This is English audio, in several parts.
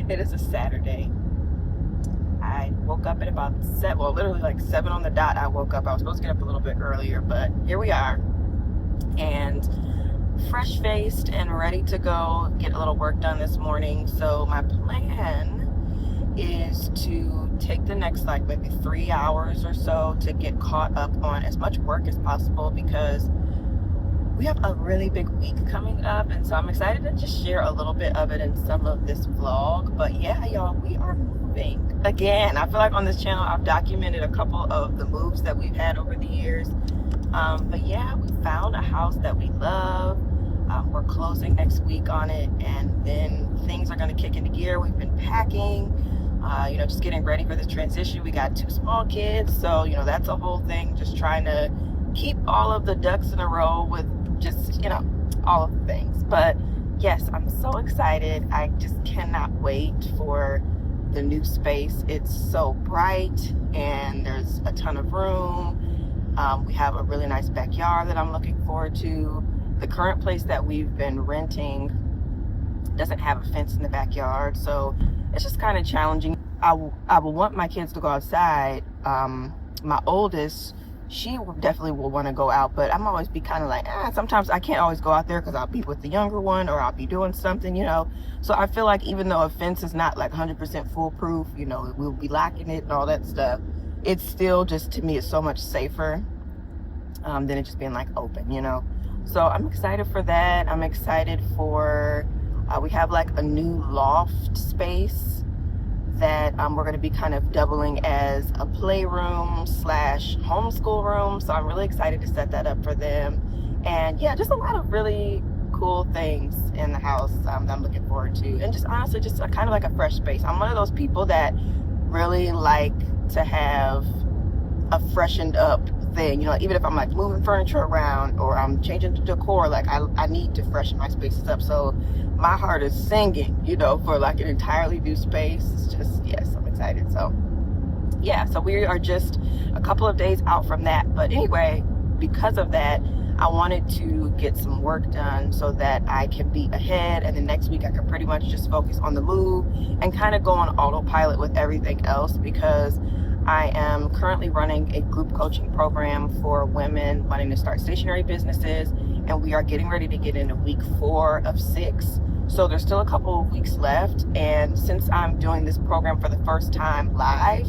It is a Saturday. I woke up at about 7, well, literally like 7 on the dot. I woke up. I was supposed to get up a little bit earlier, but here we are. And fresh-faced and ready to go get a little work done this morning. So my plan is to take the next like maybe 3 hours or so to get caught up on as much work as possible, because we have a really big week coming up, and so I'm excited to just share a little bit of it in some of this vlog. But yeah, y'all, we are moving again. I feel like on this channel I've documented a couple of the moves that we've had over the years. But yeah, we found a house that we love. We're closing next week on it, and then things are going to kick into gear. We've been packing, just getting ready for the transition. We got 2 small kids, so that's a whole thing, just trying to keep all of the ducks in a row with just all of the things. But yes, I'm so excited. I just cannot wait for the new space. It's so bright and there's a ton of room. We have a really nice backyard that I'm looking forward to. The current place that we've been renting doesn't have a fence in the backyard, so it's just kind of challenging. I will want my kids to go outside. My oldest, she definitely will want to go out, but I'm always be kind of like, sometimes I can't always go out there because I'll be with the younger one or I'll be doing something, So I feel like even though a fence is not like 100% foolproof, we'll be locking it and all that stuff, it's still just, to me, it's so much safer than it just being like open, So I'm excited for that. I'm excited for, we have like a new loft space that we're going to be kind of doubling as a playroom / homeschool room. So I'm really excited to set that up for them. And yeah, just a lot of really cool things in the house that I'm looking forward to. And just honestly, just kind of like a fresh space. I'm one of those people that really like to have a freshened up thing, even if I'm like moving furniture around or I'm changing the decor, like I need to freshen my spaces up. So my heart is singing, for like an entirely new space. It's just, yes, I'm excited. So yeah, so we are just a couple of days out from that. But anyway, because of that, I wanted to get some work done so that I can be ahead, and the next week I can pretty much just focus on the move and kind of go on autopilot with everything else, because I am currently running a group coaching program for women wanting to start stationery businesses, and we are getting ready to get into week 4 of 6. So there's still a couple of weeks left, and since I'm doing this program for the first time live,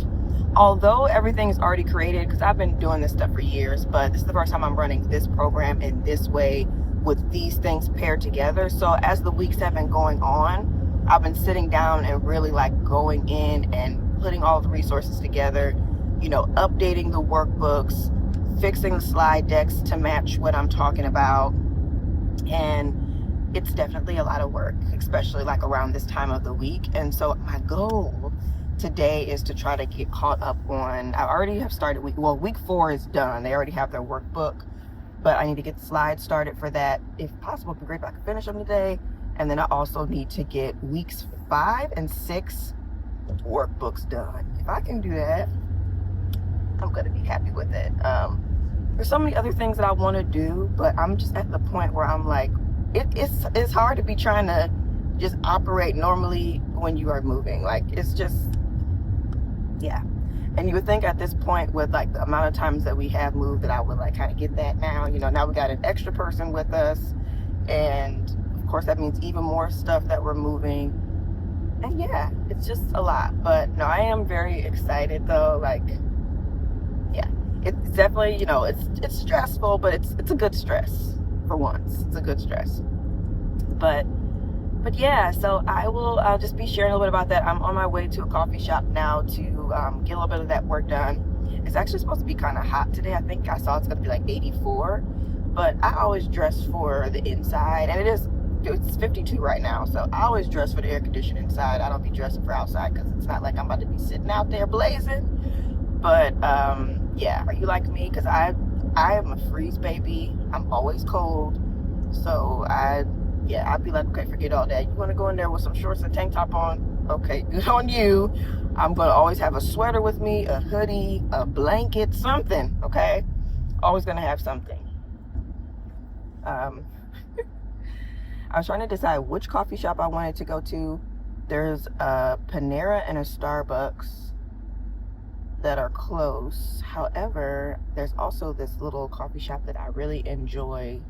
although everything's already created, because I've been doing this stuff for years, but this is the first time I'm running this program in this way with these things paired together. So as the weeks have been going on, I've been sitting down and really like going in and putting all the resources together, updating the workbooks, fixing the slide decks to match what I'm talking about. And it's definitely a lot of work, especially like around this time of the week. And so my goal today is to try to get caught up on, I already have started week 4 is done. They already have their workbook, but I need to get the slides started for that. If possible, it'd be great if I could finish them today. And then I also need to get weeks 5 and 6 workbooks done. If I can do that, I'm gonna be happy with it. There's so many other things that I want to do, but I'm just at the point where I'm like, it's hard to be trying to just operate normally when you are moving. Like, it's just, yeah. And you would think at this point, with like the amount of times that we have moved, that I would like kind of get that now. Now we got an extra person with us, and of course that means even more stuff that we're moving. And yeah, it's just a lot. But no, I am very excited though. Like, yeah, it's definitely, it's stressful, but it's a good stress for once. It's a good stress. But yeah, so I will just be sharing a little bit about that. I'm on my way to a coffee shop now to get a little bit of that work done. It's actually supposed to be kind of hot today. I think I saw it's going to be like 84, but I always dress for the inside, and it's 52 right now, so I always dress for the air conditioning inside. I don't be dressing for outside, because it's not like I'm about to be sitting out there blazing. But yeah, are you like me? Because I am a freeze baby. I'm always cold, so I'd be like, okay, forget all that. You want to go in there with some shorts and tank top on? Okay, good on you. I'm going to always have a sweater with me, a hoodie, a blanket, something, okay? Always going to have something. I was trying to decide which coffee shop I wanted to go to. There's a Panera and a Starbucks that are close. However, there's also this little coffee shop that I really enjoy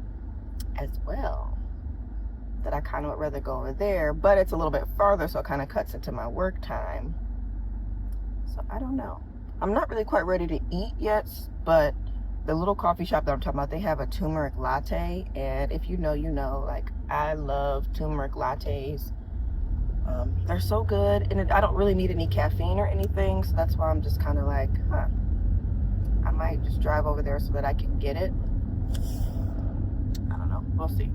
as well, that I kind of would rather go over there, but it's a little bit farther, so it kind of cuts into my work time. So I don't know. I'm not really quite ready to eat yet, but the little coffee shop that I'm talking about, they have a turmeric latte, and if you know, you know, like, I love turmeric lattes. They're so good, and I don't really need any caffeine or anything, so that's why I'm just kind of like, I might just drive over there so that I can get it. I don't know, we'll see.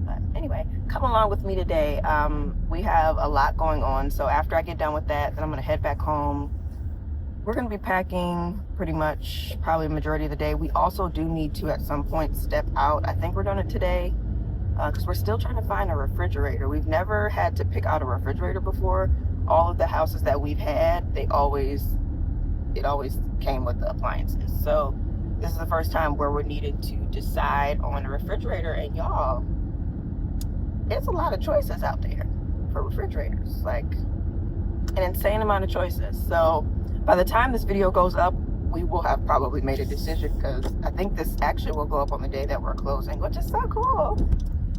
But anyway, come along with me today. We have a lot going on, so after I get done with that, then I'm going to head back home. We're going to be packing pretty much probably the majority of the day. We also do need to at some point step out. I think we're doing it today because we're still trying to find a refrigerator. We've never had to pick out a refrigerator before. All of the houses that we've had, it always came with the appliances. So this is the first time where we're needing to decide on a refrigerator, and y'all, it's a lot of choices out there for refrigerators, like an insane amount of choices. So by the time this video goes up, we will have probably made a decision, because I think this actually will go up on the day that we're closing, which is so cool.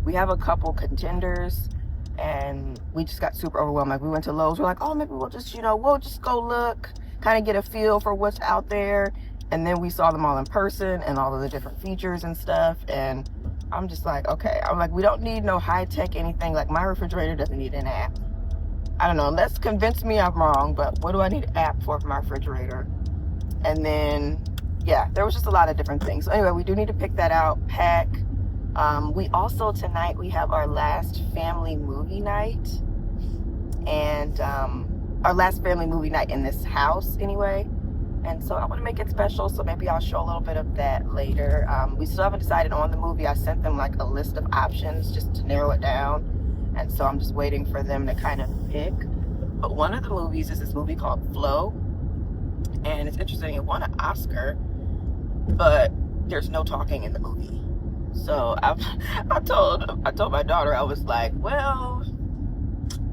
We have a couple contenders, and we just got super overwhelmed. Like, we went to Lowe's, we're like, oh, maybe we'll just, we'll just go look, kind of get a feel for what's out there. And then we saw them all in person and all of the different features and stuff, and I'm just like, okay. I'm like, we don't need no high-tech anything. Like, my refrigerator doesn't need an app. I don't know, unless convince me I'm wrong, but what do I need an app for my refrigerator? And then, yeah, there was just a lot of different things. So anyway, we do need to pick that out, pack. We also, tonight, we have our last family movie night. And our last family movie night in this house, anyway. And so I want to make it special, so maybe I'll show a little bit of that later. We still haven't decided on the movie. I sent them like a list of options just to narrow it down. And so I'm just waiting for them to kind of pick. But one of the movies is this movie called Flow. And it's interesting, it won an Oscar, but there's no talking in the movie. So I told my daughter, I was like, well,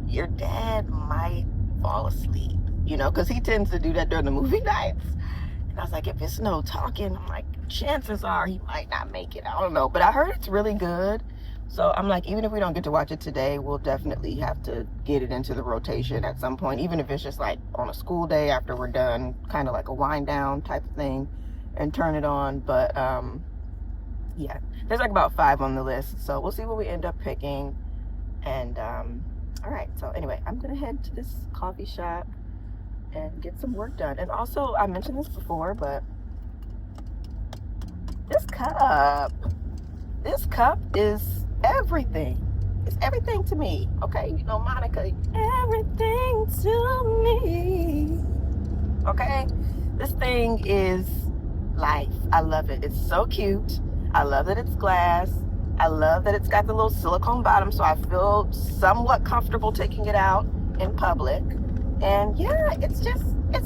your dad might fall asleep, because he tends to do that during the movie nights. And I was like, if it's no talking, I'm like, chances are he might not make it. I don't know, but I heard it's really good. So I'm like, even if we don't get to watch it today, we'll definitely have to get it into the rotation at some point, even if it's just like on a school day after we're done, kind of like a wind down type of thing, and turn it on. But yeah, there's like about 5 on the list, so we'll see what we end up picking. And all right, so anyway, I'm gonna head to this coffee shop and get some work done. And also, I mentioned this before, but this cup is everything. It's everything to me, okay? Monica, everything to me, okay? This thing is life. I love it. It's so cute. I love that it's glass. I love that it's got the little silicone bottom, so I feel somewhat comfortable taking it out in public. And yeah, it's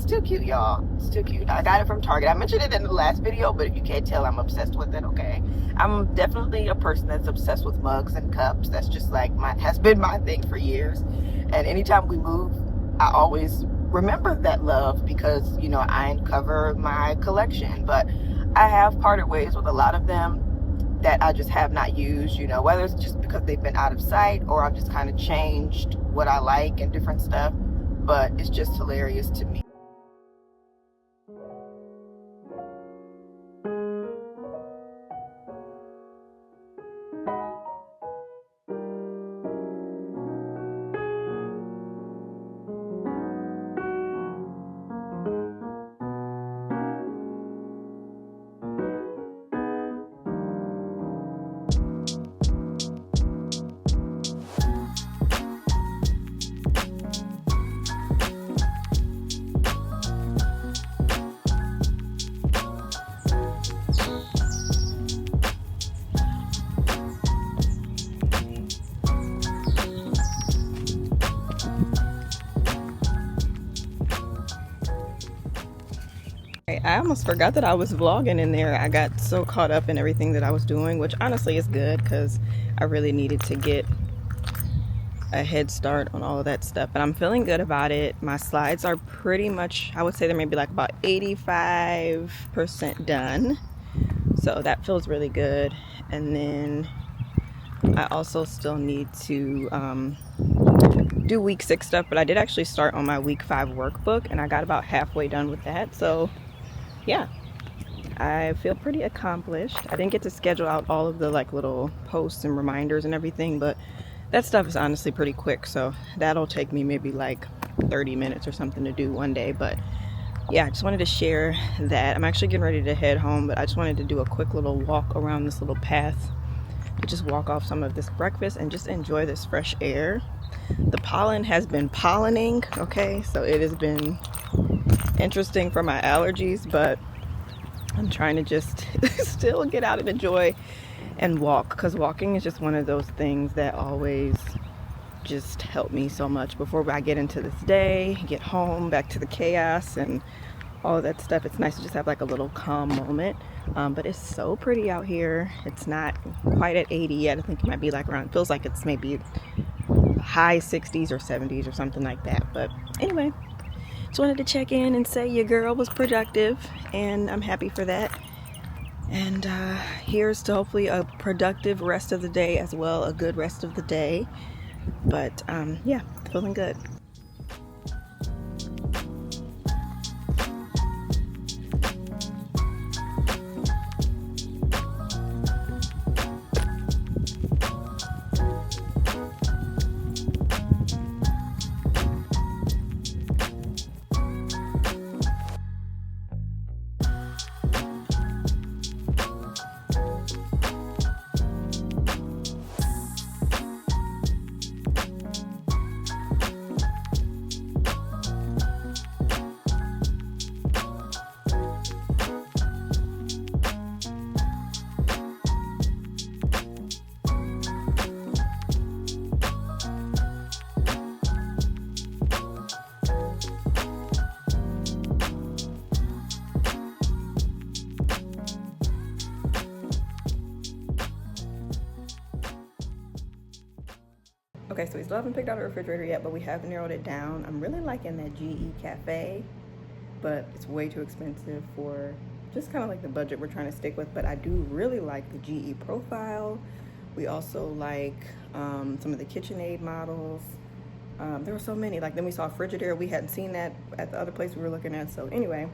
too cute, y'all. It's too cute. I got it from Target. I mentioned it in the last video, but if you can't tell, I'm obsessed with it, okay? I'm definitely a person that's obsessed with mugs and cups. That's just like has been my thing for years. And anytime we move, I always remember that love because, I uncover my collection. But I have parted ways with a lot of them that I just have not used, whether it's just because they've been out of sight or I've just kind of changed what I like and different stuff. But it's just hilarious to me. I almost forgot that I was vlogging in there. I got so caught up in everything that I was doing, which honestly is good because I really needed to get a head start on all of that stuff, but I'm feeling good about it. My slides are pretty much, I would say they're maybe like about 85% done, so that feels really good. And then I also still need to do week 6 stuff, but I did actually start on my week 5 workbook, and I got about halfway done with that. So yeah, I feel pretty accomplished. I didn't get to schedule out all of the like little posts and reminders and everything, but that stuff is honestly pretty quick, so that'll take me maybe like 30 minutes or something to do one day. But yeah, I just wanted to share that. I'm actually getting ready to head home, but I just wanted to do a quick little walk around this little path to just walk off some of this breakfast and just enjoy this fresh air. The pollen has been pollinating, okay, so it has been interesting for my allergies, but I'm trying to just still get out and enjoy and walk, because walking is just one of those things that always just help me so much before I get into this day, get home, back to the chaos and all of that stuff. It's nice to just have like a little calm moment. But it's so pretty out here. It's not quite at 80 yet. I think it might be like around, feels like it's maybe high 60s or 70s or something like that. But anyway, just wanted to check in and say your girl was productive, and I'm happy for that. And here's to hopefully a productive rest of the day as well, a good rest of the day. But yeah, feeling good. Okay, so we still haven't picked out a refrigerator yet, but we have narrowed it down. I'm really liking that GE Cafe, but it's way too expensive for just kind of like the budget we're trying to stick with. But I do really like the GE Profile. We also like some of the KitchenAid models. There were so many. Like, then we saw Frigidaire. We hadn't seen that at the other place we were looking at. So anyway,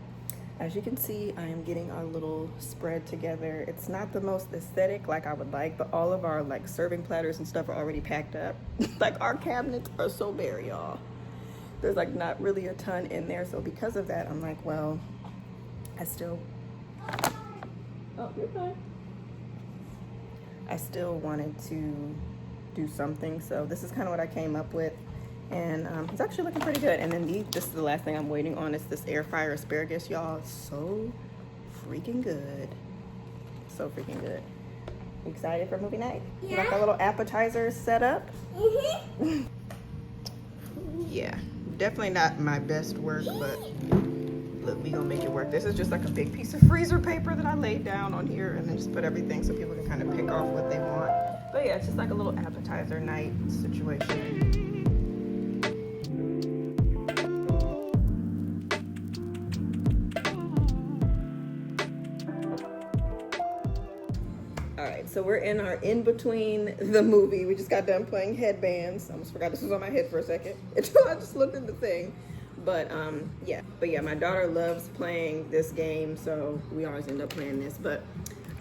as you can see, I am getting our little spread together. It's not the most aesthetic like I would like, but all of our like serving platters and stuff are already packed up. Like, our cabinets are so bare, y'all. There's like not really a ton in there. So because of that, I'm like, well, I still, oh, you're fine. I still wanted to do something. So this is kind of what I came up with. And it's actually looking pretty good. And then this is the last thing I'm waiting on, is this air fryer asparagus, y'all. It's so freaking good. So freaking good. You excited for movie night? Yeah. You like a little appetizer set up? Mm-hmm. Yeah, definitely not my best work, but look, we gonna make it work. This is just like a big piece of freezer paper that I laid down on here, and then just put everything so people can kind of pick off what they want. But yeah, it's just like a little appetizer night situation. So we're in our in-between the movie. We just got done playing Headbands. I almost forgot this was on my head for a second until I just looked at the thing. But yeah, my daughter loves playing this game, so we always end up playing this. But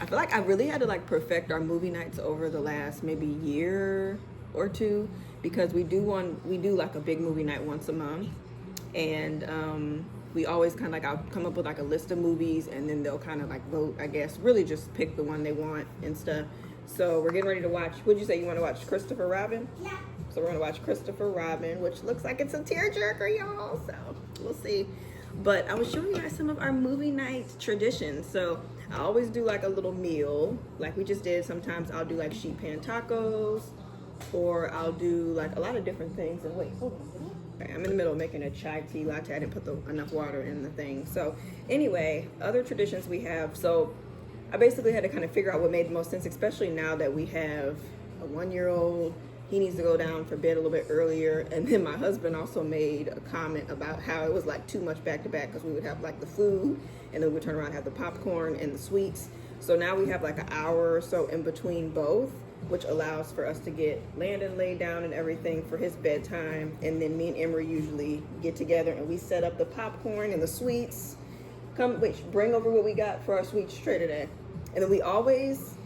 I feel like I really had to like perfect our movie nights over the last maybe year or two, because we do like a big movie night once a month, and we always kind of like, I'll come up with like a list of movies, and then they'll kind of like vote, I guess, really just pick the one they want and stuff. So we're getting ready to watch, what'd you say, you want to watch Christopher Robin? Yeah. So we're going to watch Christopher Robin, which looks like it's a tearjerker, y'all, so we'll see. But I was showing you guys some of our movie night traditions. So I always do like a little meal, like we just did. Sometimes I'll do like sheet pan tacos, or I'll do like a lot of different things. And wait, hold on. Okay, I'm in the middle of making a chai tea latte. I didn't put enough water in the thing. So anyway, other traditions we have. So I basically had to kind of figure out what made the most sense, especially now that we have a 1-year-old. he needs to go down for bed a little bit earlier. And then my husband also made a comment about how it was like too much back to back, because we would have like the food and then we would turn around and have the popcorn and the sweets. So now we have like an hour or so in between both, which allows for us to get Landon laid down and everything for his bedtime. And then me and Emery usually get together and we set up the popcorn and the sweets. Bring over what we got for our sweet tray today. And then we always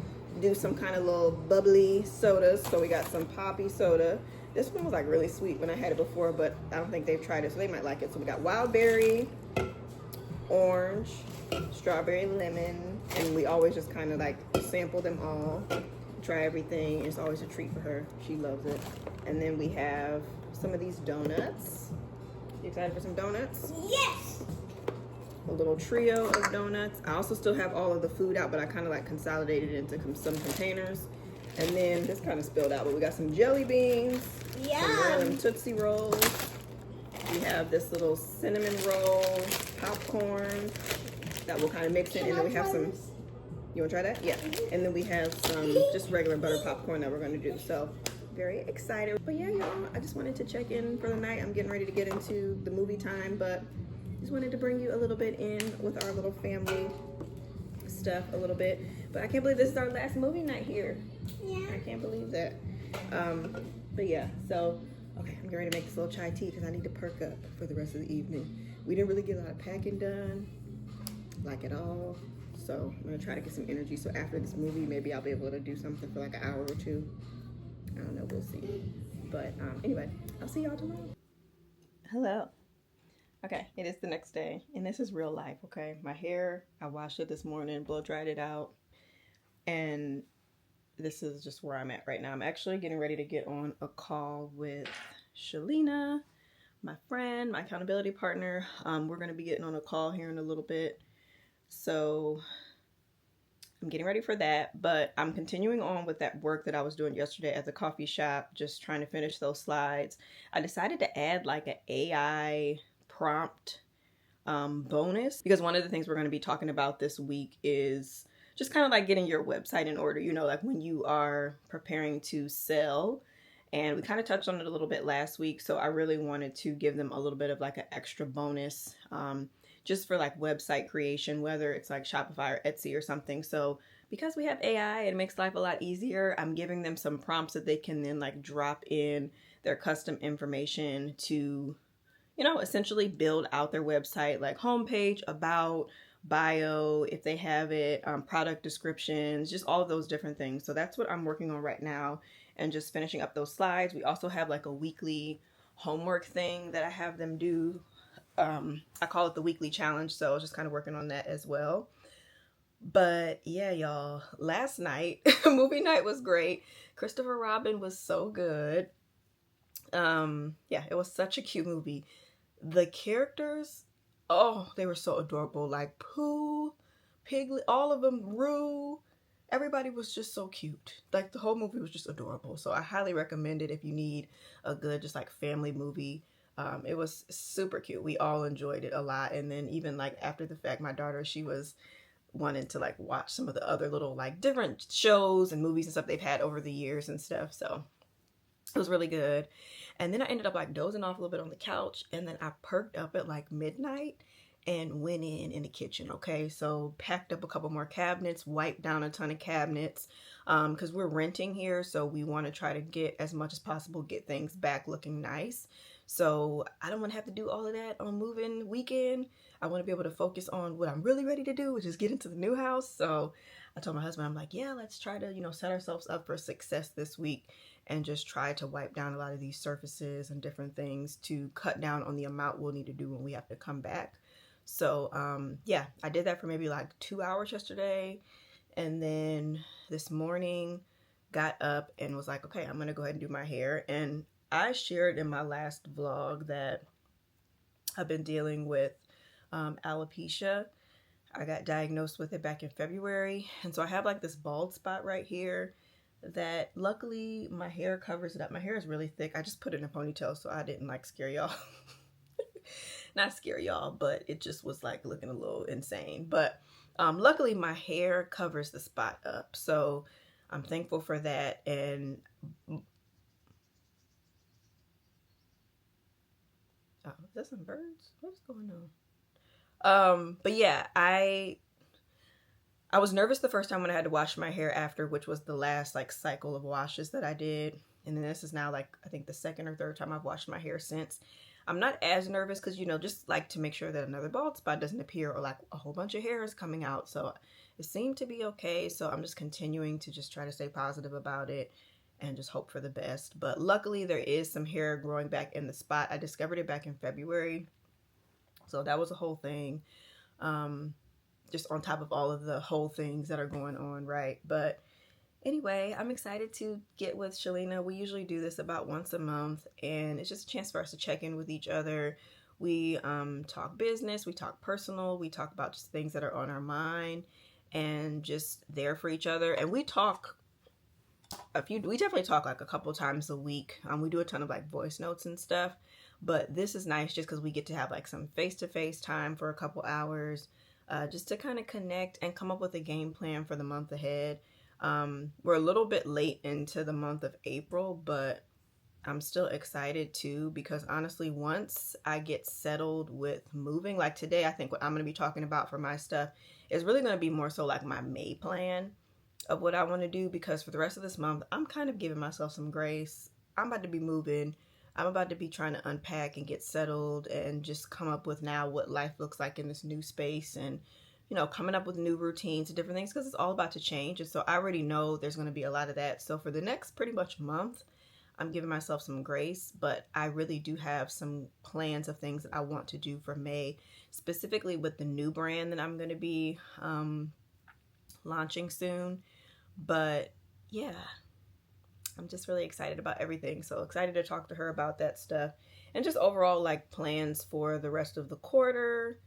do some kind of little bubbly sodas. So we got some poppy soda. This one was like really sweet when I had it before, but I don't think they've tried it, so they might like it. So we got wild berry, orange, strawberry, lemon, and we always just kind of like sample them all, try everything. It's always a treat for her. She loves it. And then we have some of these donuts. You excited for some donuts? Yes! A little trio of donuts. I also still have all of the food out, but I kind of like consolidated it into some containers. And then this kind of spilled out, but we got some jelly beans, some random Tootsie Rolls. We have this little cinnamon roll, popcorn that we'll kind of mix in, and then we have some. You want to try that? Yeah. And then we have some just regular butter popcorn that we're going to do. So very excited. But yeah, y'all, I just wanted to check in for the night. I'm getting ready to get into the movie time, but just wanted to bring you a little bit in with our little family stuff a little bit. But I can't believe this is our last movie night here. Yeah. I can't believe that. But yeah, so okay, I'm getting ready to make this little chai tea because I need to perk up for the rest of the evening. We didn't really get a lot of packing done, like at all. So I'm gonna try to get some energy. So after this movie, maybe I'll be able to do something for like an hour or two. I don't know, we'll see. But anyway, I'll see y'all tomorrow. Hello. Okay, it is the next day, and this is real life, okay? My hair, I washed it this morning, blow dried it out, and this is just where I'm at right now. I'm actually getting ready to get on a call with Shalina, my friend, my accountability partner. We're going to be getting on a call here in a little bit, so I'm getting ready for that, but I'm continuing on with that work that I was doing yesterday at the coffee shop, just trying to finish those slides. I decided to add like an AI prompt bonus, because one of the things we're going to be talking about this week is just kind of like getting your website in order, you know, like when you are preparing to sell. And we kind of touched on it a little bit last week, so I really wanted to give them a little bit of like an extra bonus just for like website creation, whether it's like Shopify or Etsy or something. So because we have AI, it makes life a lot easier. I'm giving them some prompts that they can then like drop in their custom information to, you know, essentially build out their website, like homepage, about, bio, if they have it, product descriptions, just all of those different things. So that's what I'm working on right now, and just finishing up those slides. We also have like a weekly homework thing that I have them do. I call it the weekly challenge, so I was just kind of working on that as well. But yeah, y'all, last night, movie night was great. Christopher Robin was so good. Yeah, it was such a cute movie. The characters, oh, they were so adorable. Like Pooh, Piglet, all of them, Roo. Everybody was just so cute. Like the whole movie was just adorable. So I highly recommend it if you need a good, just like family movie. It was super cute. We all enjoyed it a lot. And then even like after the fact, my daughter, she was wanting to like watch some of the other little like different shows and movies and stuff they've had over the years and stuff. So it was really good. And then I ended up like dozing off a little bit on the couch, and then I perked up at like midnight and went in the kitchen. Okay, so packed up a couple more cabinets, wiped down a ton of cabinets, because we're renting here, so we want to try to get as much as possible, get things back looking nice. So I don't want to have to do all of that on move-in weekend. I want to be able to focus on what I'm really ready to do, which is get into the new house. So I told my husband, I'm like, yeah, let's try to, you know, set ourselves up for success this week and just try to wipe down a lot of these surfaces and different things to cut down on the amount we'll need to do when we have to come back. So yeah, I did that for maybe like 2 hours yesterday. And then this morning got up and was like, okay, I'm going to go ahead and do my hair. And I shared in my last vlog that I've been dealing with alopecia. I got diagnosed with it back in February. And so I have like this bald spot right here that luckily my hair covers it up. My hair is really thick. I just put it in a ponytail so I didn't like scare y'all. Not scare y'all, but it just was like looking a little insane. But luckily my hair covers the spot up. So I'm thankful for that. And Oh, is that some birds? What's going on? But yeah, I was nervous the first time when I had to wash my hair after, which was the last like cycle of washes that I did. And then this is now like, I think the second or third time I've washed my hair since. I'm not as nervous because, you know, just like to make sure that another bald spot doesn't appear or like a whole bunch of hair is coming out. So it seemed to be okay. So I'm just continuing to just try to stay positive about it and just hope for the best. But luckily there is some hair growing back in the spot. I discovered it back in February. So that was a whole thing. Just on top of all of the whole things that are going on, right? But anyway, I'm excited to get with Shalina. We usually do this about once a month, and it's just a chance for us to check in with each other. We talk business, we talk personal, we talk about just things that are on our mind, and just there for each other. And we talk we definitely talk like a couple times a week. We do a ton of like voice notes and stuff, but this is nice just because we get to have like some face-to-face time for a couple hours. Just to kind of connect and come up with a game plan for the month ahead. We're a little bit late into the month of April, but I'm still excited too, because honestly, once I get settled with moving, like today, I think what I'm going to be talking about for my stuff is really going to be more so like my May plan of what I want to do, because for the rest of this month, I'm kind of giving myself some grace. I'm about to be moving. I'm about to be trying to unpack and get settled and just come up with now what life looks like in this new space, and, you know, coming up with new routines and different things, because it's all about to change. And so I already know there's going to be a lot of that. So for the next pretty much month, I'm giving myself some grace, but I really do have some plans of things that I want to do for May, specifically with the new brand that I'm going to be launching soon. But yeah, I'm just really excited about everything. So excited to talk to her about that stuff, and just overall like plans for the rest of the quarter,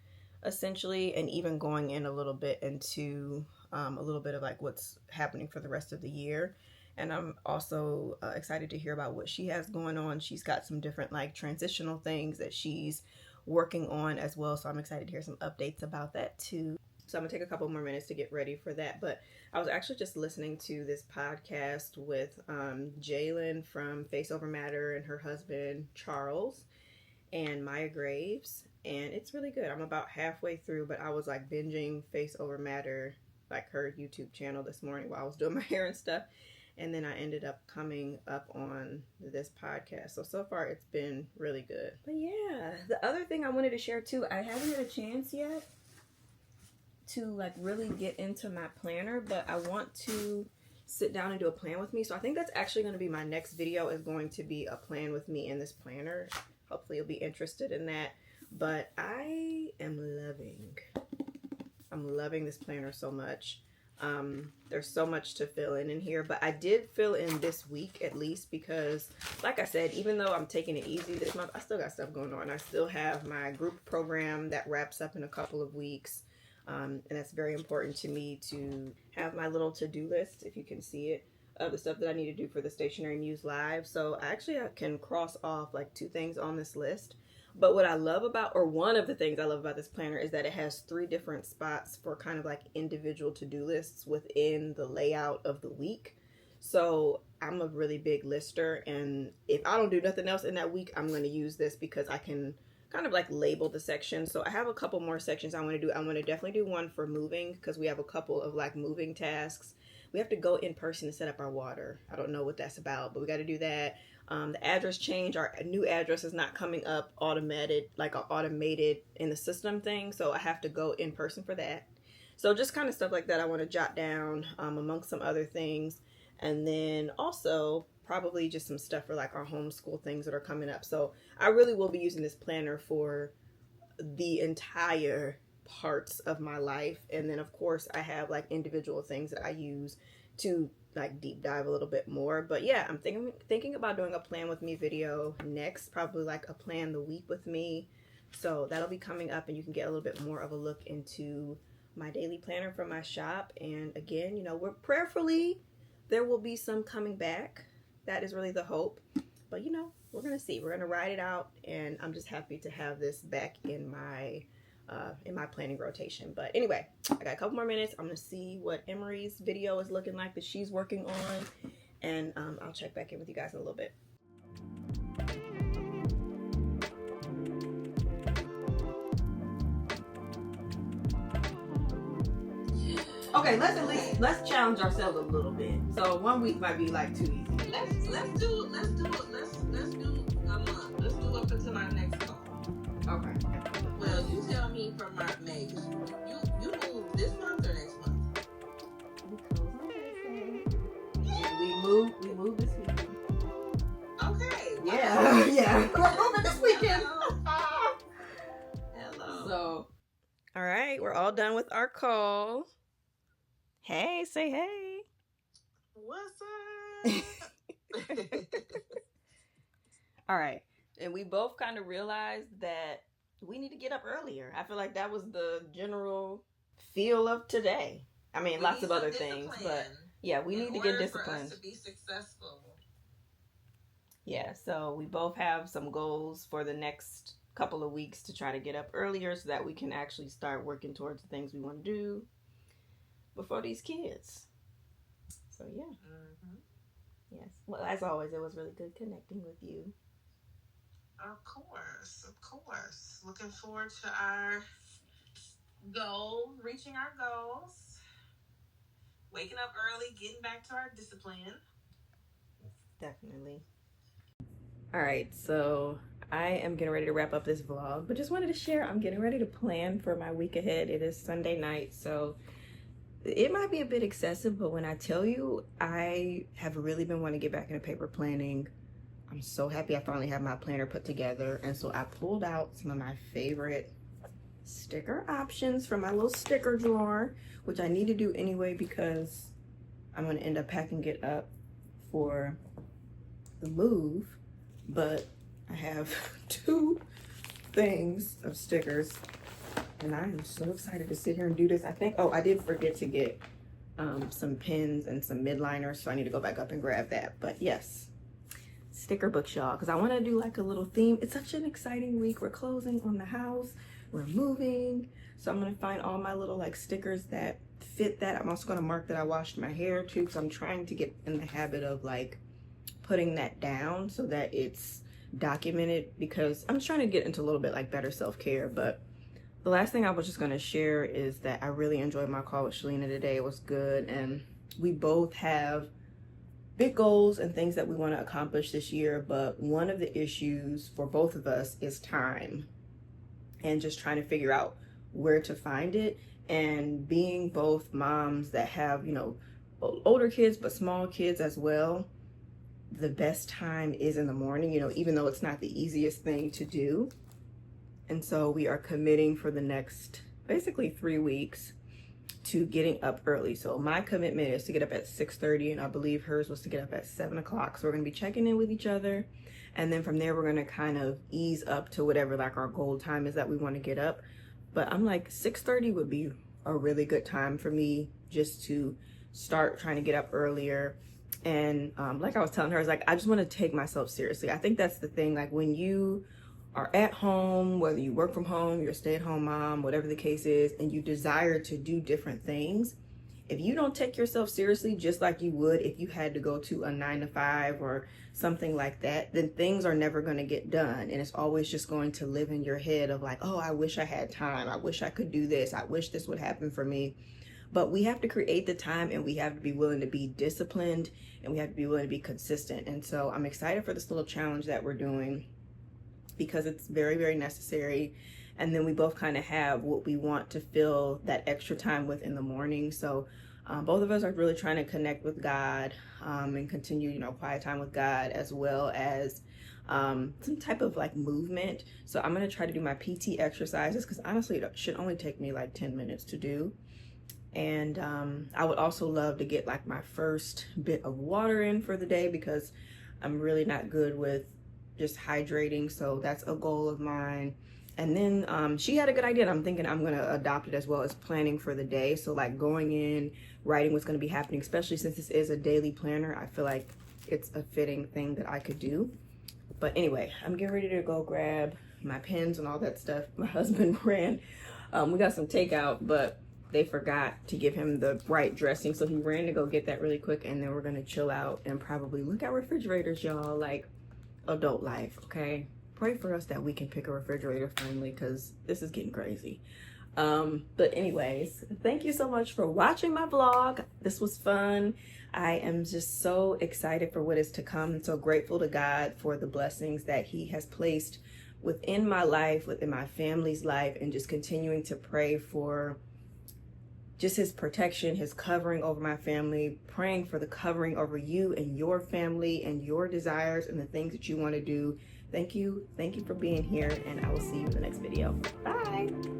essentially, and even going in a little bit into a little bit of like what's happening for the rest of the year. And I'm also excited to hear about what she has going on. She's got some different like transitional things that she's working on as well. So I'm excited to hear some updates about that too. So I'm gonna take a couple more minutes to get ready for that. But I was actually just listening to this podcast with Jalen from Face Over Matter and her husband Charles and Maya Graves, and it's really good. I'm about halfway through, but I was like binging Face Over Matter, like her YouTube channel, this morning while I was doing my hair and stuff, and then I ended up coming up on this podcast. So far it's been really good. But yeah, the other thing I wanted to share too, I haven't had a chance yet to like really get into my planner, but I want to sit down and do a plan with me. So I think that's actually going to be my next video, is going to be a plan with me in this planner. Hopefully you'll be interested in that. But I'm loving this planner so much. There's so much to fill in here, but I did fill in this week at least, because like I said, even though I'm taking it easy this month, I still got stuff going on. I still have my group program that wraps up in a couple of weeks. And that's very important to me to have my little to-do list, if you can see it, of the stuff that I need to do for the Stationery Muse Live. So I can cross off like 2 things on this list. But what I love about, or one of the things I love about this planner, is that it has 3 different spots for kind of like individual to-do lists within the layout of the week. So I'm a really big lister, and if I don't do nothing else in that week, I'm going to use this because I can kind of like label the section. So I have a couple more sections I want to do. I want to definitely do one for moving, because we have a couple of like moving tasks. We have to go in person to set up our water. I don't know what that's about, but we got to do that. The address change, our new address is not coming up automated in the system thing, so I have to go in person for that. So just kind of stuff like that I want to jot down, amongst some other things. And then also probably just some stuff for like our homeschool things that are coming up. So I really will be using this planner for the entire parts of my life. And then of course I have like individual things that I use to like deep dive a little bit more. But yeah, I'm thinking about doing a plan with me video next, probably like a plan the week with me. So that'll be coming up, and you can get a little bit more of a look into my daily planner from my shop. And again, you know, we're prayerfully, there will be some coming back. That is really the hope. But you know, we're gonna see. We're gonna ride it out, and I'm just happy to have this back in my planning rotation. But anyway, I got a couple more minutes. I'm gonna see what Emery's video is looking like that she's working on, and I'll check back in with you guys in a little bit. Okay, let's challenge ourselves a little bit. So 1 week might be like too easy. Let's do a month. Let's do up until our next call. Okay. Well, you tell me for May. You move this month or next month? We move this weekend. Okay. Yeah. Yeah. We're moving this weekend. Hello. So, all right, we're all done with our call. Hey, say hey. What's up? All right. And we both kind of realized that we need to get up earlier. I feel like that was the general feel of today. I mean, lots of other things, but yeah, we need to get disciplined. For us to be successful. Yeah, so we both have some goals for the next couple of weeks to try to get up earlier so that we can actually start working towards the things we want to do before these kids. So yeah. Mm-hmm. Yes. Well, as always, it was really good connecting with you. Of course. Looking forward to our goal, reaching our goals, waking up early, getting back to our discipline. Definitely. All right, so I am getting ready to wrap up this vlog, but just wanted to share I'm getting ready to plan for my week ahead. It is Sunday night, so it might be a bit excessive, but when I tell you I have really been wanting to get back into paper planning, I'm so happy I finally have my planner put together. And so I pulled out some of my favorite sticker options from my little sticker drawer, which I need to do anyway because I'm going to end up packing it up for the move. But I have 2 things of stickers and I am so excited to sit here and do this. I think, I did forget to get some pins and some midliners, so I need to go back up and grab that. But yes, sticker books, y'all, because I want to do like a little theme. It's such an exciting week. We're closing on the house, we're moving, so I'm going to find all my little like stickers that fit that. I'm also going to mark that I washed my hair too, because I'm trying to get in the habit of like putting that down so that it's documented, because I'm trying to get into a little bit like better self-care. But the last thing I was just going to share is that I really enjoyed my call with Shalina today. It was good, and we both have big goals and things that we want to accomplish this year, but one of the issues for both of us is time and just trying to figure out where to find it. And being both moms that have, you know, older kids but small kids as well, the best time is in the morning, you know, even though it's not the easiest thing to do. And so we are committing for the next basically 3 weeks to getting up early. So my commitment is to get up at 6:30, and I believe hers was to get up at 7 o'clock. So we're going to be checking in with each other, and then from there we're going to kind of ease up to whatever like our goal time is that we want to get up. But I'm like 6:30 would be a really good time for me just to start trying to get up earlier. And like I was telling her, I was like, I just want to take myself seriously. I think that's the thing, like when you are at home, whether you work from home, you're a stay-at-home mom, whatever the case is, and you desire to do different things, if you don't take yourself seriously just like you would if you had to go to a 9-to-5 or something like that, then things are never going to get done. And it's always just going to live in your head of like, oh, I wish I had time, I wish I could do this, I wish this would happen for me. But we have to create the time, and we have to be willing to be disciplined, and we have to be willing to be consistent. And so I'm excited for this little challenge that we're doing, because it's very, very necessary. And then we both kind of have what we want to fill that extra time with in the morning. So both of us are really trying to connect with God and continue, you know, quiet time with God, as well as some type of like movement. So I'm going to try to do my PT exercises, because honestly it should only take me like 10 minutes to do. And I would also love to get like my first bit of water in for the day, because I'm really not good with just hydrating. So that's a goal of mine. And then she had a good idea, and I'm thinking I'm going to adopt it, as well as planning for the day. So like going in, writing what's going to be happening, especially since this is a daily planner, I feel like it's a fitting thing that I could do. But anyway, I'm getting ready to go grab my pens and all that stuff. My husband ran. We got some takeout, but they forgot to give him the right dressing, so he ran to go get that really quick, and then we're gonna chill out and probably look at refrigerators, y'all. Like, adult life, okay? Pray for us that we can pick a refrigerator finally, because this is getting crazy. But anyways, thank you so much for watching my vlog. This was fun. I am just so excited for what is to come and so grateful to God for the blessings that he has placed within my life, within my family's life, and just continuing to pray for just his protection, his covering over my family, praying for the covering over you and your family and your desires and the things that you want to do. Thank you for being here, and I will see you in the next video. Bye.